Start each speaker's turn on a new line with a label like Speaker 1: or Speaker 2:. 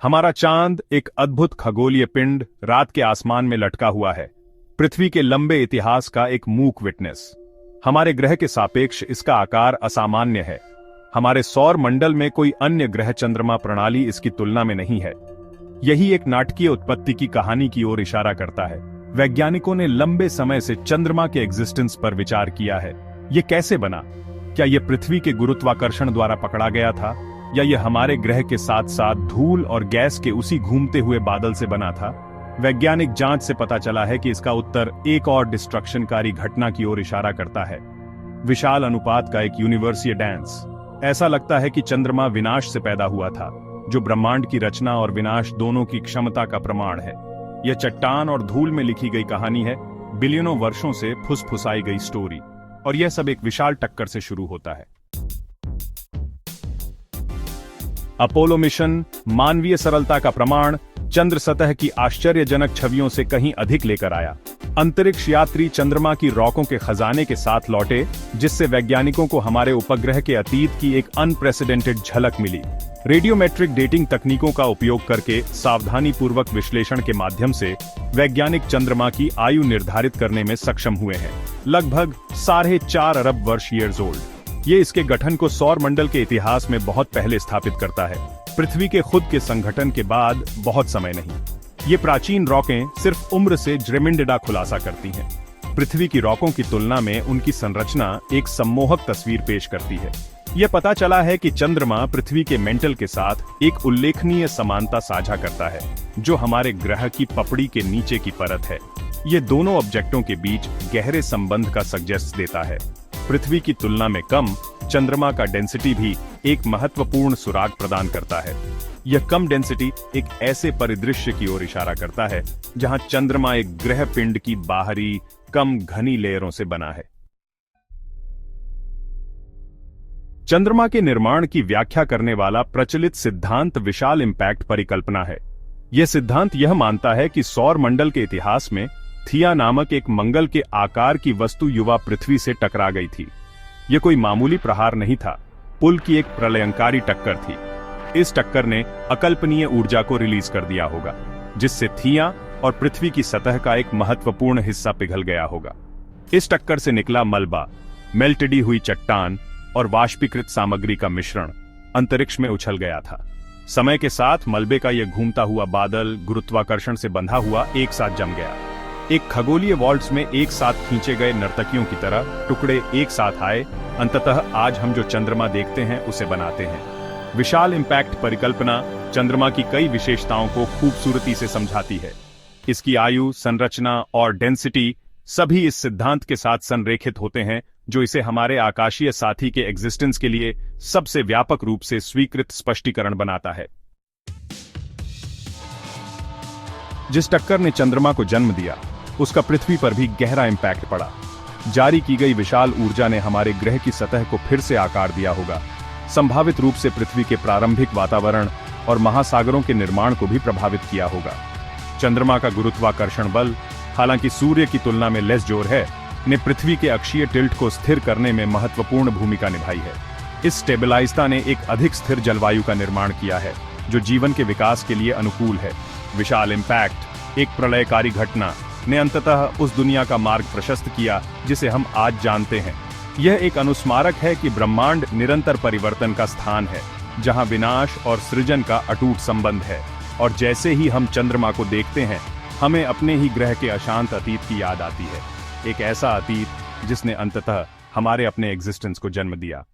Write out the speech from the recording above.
Speaker 1: हमारा चांद एक अद्भुत खगोलीय पिंड रात के आसमान में लटका हुआ है, पृथ्वी के लंबे इतिहास का एक मूक विटनेस। हमारे ग्रह के सापेक्ष इसका आकार असामान्य है। हमारे सौर मंडल में कोई अन्य ग्रह चंद्रमा प्रणाली इसकी तुलना में नहीं है। यही एक नाटकीय उत्पत्ति की कहानी की ओर इशारा करता है। वैज्ञानिकों ने लंबे समय से चंद्रमा के एग्जिस्टेंस पर विचार किया है। ये कैसे बना? क्या यह पृथ्वी के गुरुत्वाकर्षण द्वारा पकड़ा गया था, या यह हमारे ग्रह के साथ साथ धूल और गैस के उसी घूमते हुए बादल से बना था? वैज्ञानिक जांच से पता चला है कि इसका उत्तर एक और डिस्ट्रक्शनकारी घटना की ओर इशारा करता है। विशाल अनुपात का एक यूनिवर्सीय डांस। ऐसा लगता है कि चंद्रमा विनाश से पैदा हुआ था, जो ब्रह्मांड की रचना और विनाश दोनों की क्षमता का प्रमाण है। यह चट्टान और धूल में लिखी गई कहानी है, बिलियनों वर्षों से फुसफुसाई गई स्टोरी। और यह सब एक विशाल टक्कर से शुरू होता है। अपोलो मिशन मानवीय सरलता का प्रमाण चंद्र सतह की आश्चर्यजनक छवियों से कहीं अधिक लेकर आया। अंतरिक्ष यात्री चंद्रमा की रॉकों के खजाने के साथ लौटे, जिससे वैज्ञानिकों को हमारे उपग्रह के अतीत की एक अनप्रेसिडेंटेड झलक मिली। रेडियोमेट्रिक डेटिंग तकनीकों का उपयोग करके सावधानीपूर्वक विश्लेषण के माध्यम से वैज्ञानिक चंद्रमा की आयु निर्धारित करने में सक्षम हुए हैं, लगभग 4.5 अरब वर्ष ईयर्स ओल्ड। ये इसके गठन को सौर मंडल के इतिहास में बहुत पहले स्थापित करता है, पृथ्वी के खुद के संगठन के बाद बहुत समय नहीं। ये प्राचीन रॉकें सिर्फ उम्र से ड्रेमिंडिडा खुलासा करती हैं। पृथ्वी की रॉकों की तुलना में उनकी संरचना एक सम्मोहक तस्वीर पेश करती है। यह पता चला है कि चंद्रमा पृथ्वी के मेंटल के साथ एक उल्लेखनीय समानता साझा करता है, जो हमारे ग्रह की पपड़ी के नीचे की परत है। ये दोनों ऑब्जेक्टों के बीच गहरे संबंध का सजेस्ट देता है। पृथ्वी की तुलना में कम, चंद्रमा का डेंसिटी भी एक महत्वपूर्ण सुराग प्रदान करता है। यह कम डेंसिटी एक ऐसे परिदृश्य की ओर इशारा करता है जहां चंद्रमा एक ग्रह पिंड की बाहरी कम घनी लेयरों से बना है। चंद्रमा के निर्माण की व्याख्या करने वाला प्रचलित सिद्धांत विशाल इम्पैक्ट परिकल्पना है। यह सिद्धांत यह मानता है कि सौर मंडल के इतिहास में थिया नामक एक मंगल के आकार की वस्तु युवा पृथ्वी से टकरा गई थी। यह कोई मामूली प्रहार नहीं था, पुल की एक प्रलयंकारी टक्कर थी। इस टक्कर ने अकल्पनीय ऊर्जा को रिलीज कर दिया होगा, जिससे थिया और पृथ्वी की सतह का एक महत्वपूर्ण हिस्सा पिघल गया होगा। इस टक्कर से निकला मलबा, मेल्टडी हुई चट्टान और वाष्पीकृत सामग्री का मिश्रण अंतरिक्ष में उछल गया था। समय के साथ मलबे का यह घूमता हुआ बादल गुरुत्वाकर्षण से बंधा हुआ एक साथ जम गया। एक खगोलीय वॉल्ट्स में एक साथ खींचे गए नर्तकियों की तरह टुकड़े एक साथ आए। अंततः आज हम जो चंद्रमा देखते हैं उसे बनाते हैं। विशाल इम्पैक्ट परिकल्पना चंद्रमा की कई विशेषताओं को खूबसूरती से समझाती है। इसकी आयु, संरचना और डेंसिटी सभी इस सिद्धांत के साथ संरेखित होते हैं, जो इसे हमारे आकाशीय साथी के एग्जिस्टेंस के लिए सबसे व्यापक रूप से स्वीकृत स्पष्टीकरण बनाता है। जिस टक्कर ने चंद्रमा को जन्म दिया, उसका पृथ्वी पर भी गहरा इम्पैक्ट पड़ा। जारी की गई विशाल ऊर्जा ने हमारे ग्रह की सतह को फिर से आकार दिया होगा, संभावित रूप से पृथ्वी के प्रारंभिक वातावरण और महासागरों के निर्माण को भी प्रभावित किया होगा। चंद्रमा का गुरुत्वाकर्षण बल, हालांकि सूर्य की तुलना में लेस जोर है, ने पृथ्वी के अक्षीय टिल्ट को स्थिर करने में महत्वपूर्ण भूमिका निभाई है। इस स्टेबिलाइजता ने एक अधिक स्थिर जलवायु का निर्माण किया है, जो जीवन के विकास के लिए अनुकूल है। विशाल इम्पैक्ट, एक प्रलयकारी घटना, ने अंततः उस दुनिया का मार्ग प्रशस्त किया जिसे हम आज जानते हैं। यह एक अनुस्मारक है कि ब्रह्मांड निरंतर परिवर्तन का स्थान है, जहां विनाश और सृजन का अटूट संबंध है। और जैसे ही हम चंद्रमा को देखते हैं, हमें अपने ही ग्रह के अशांत अतीत की याद आती है। एक ऐसा अतीत जिसने अंततः हमारे अपने एग्जिस्टेंस को जन्म दिया।